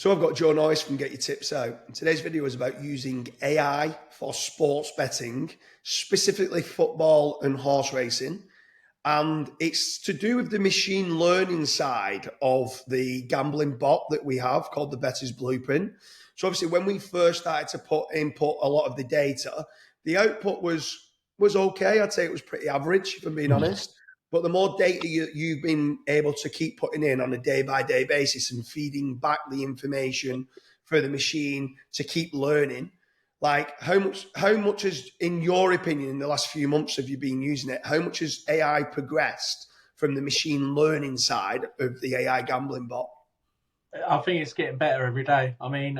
So I've got Joe Norris from Get Your Tips Out. And today's video is about using AI for sports betting, specifically football and horse racing. And it's to do with the machine learning side of the gambling bot that we have called the Bettor's Blueprint. So obviously when we first started to input a lot of the data, the output was okay. I'd say it was pretty average, if I'm being honest. But the more data you've been able to keep putting in on a day-by-day basis and feeding back the information for the machine to keep learning, like how much has, in your opinion, in the last few months have you been using it? How much has AI progressed from the machine learning side of the AI gambling bot? I think it's getting better every day. I mean,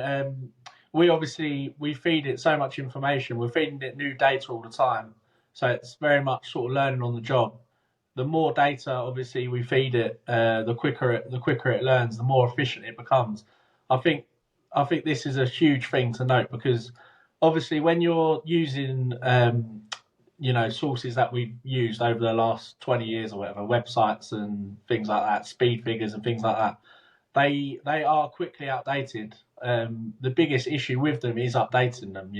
we feed it so much information. We're feeding it new data all the time, so it's very much sort of learning on the job. The more data, obviously, we feed it, the quicker it learns, the more efficient it becomes. I think this is a huge thing to note because obviously when you're using sources that we've used over the last 20 years or whatever, websites and things like that, speed figures and things like that, they are quickly outdated. The biggest issue with them is updating them,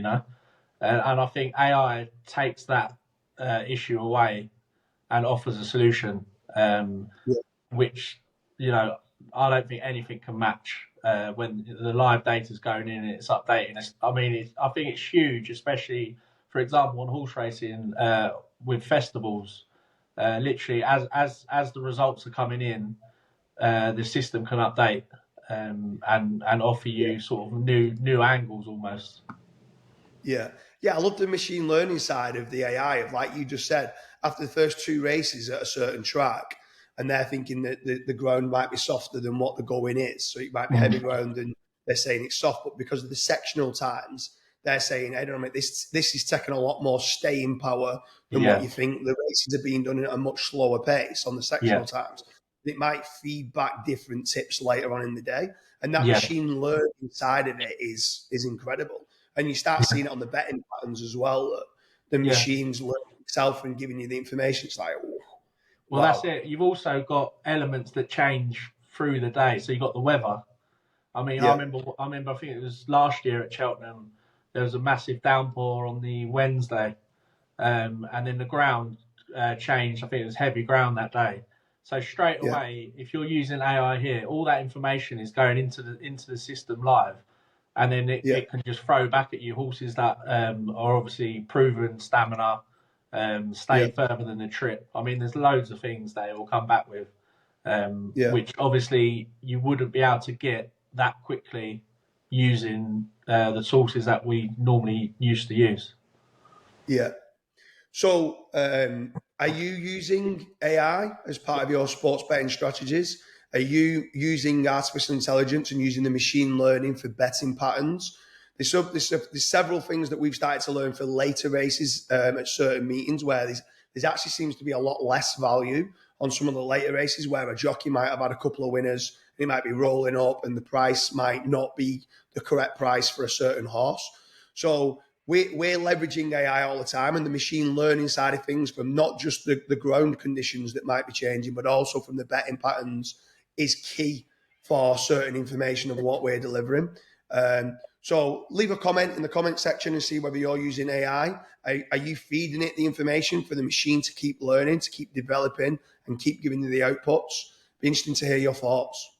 and I think AI takes that issue away and offers a solution, Yeah. which I don't think anything can match when the live data is going in and it's updating. I think it's huge, especially for example on horse racing with festivals. Literally, as the results are coming in, the system can update and offer you sort of new angles almost. Yeah. Yeah, I love the machine learning side of the AI of, like you just said, after the first two races at a certain track, and they're thinking that the ground might be softer than what the going is. So it might be heavy ground and they're saying it's soft, but because of the sectional times, they're saying, I don't know, this is taking a lot more staying power than what Yeah, you think. The races are being done at a much slower pace on the yeah, sectional times. It might feed back different tips later on in the day. And that yeah, machine learning side of it is incredible. And you start seeing it on the betting patterns as well. That the yeah. machines learn itself and giving you the information. It's like, oh, Well, that's wow. it. You've also got elements that change through the day. So you've got the weather. I mean, Yeah, I remember. I think it was last year at Cheltenham. There was a massive downpour on the Wednesday, and then the ground changed. I think it was heavy ground that day. So straight yeah, away, if you're using AI here, all that information is going into the system live, and then yeah, it can just throw back at you horses that are obviously proven stamina, yeah, stay further than the trip. I mean, there's loads of things they will come back with, yeah, which obviously you wouldn't be able to get that quickly using the sources that we normally used to use. yeah. So, are you using AI as part of your sports betting strategies? Are you using artificial intelligence and using the machine learning for betting patterns? There's several things that we've started to learn for later races at certain meetings where there's actually seems to be a lot less value on some of the later races where a jockey might have had a couple of winners, and he might be rolling up, and the price might not be the correct price for a certain horse. So we're leveraging AI all the time and the machine learning side of things from not just the ground conditions that might be changing, but also from the betting patterns is key for certain information of what we're delivering. So leave a comment in the comment section and see whether you're using AI. Are you feeding it the information for the machine to keep learning, to keep developing, and keep giving you the outputs? Be interesting to hear your thoughts.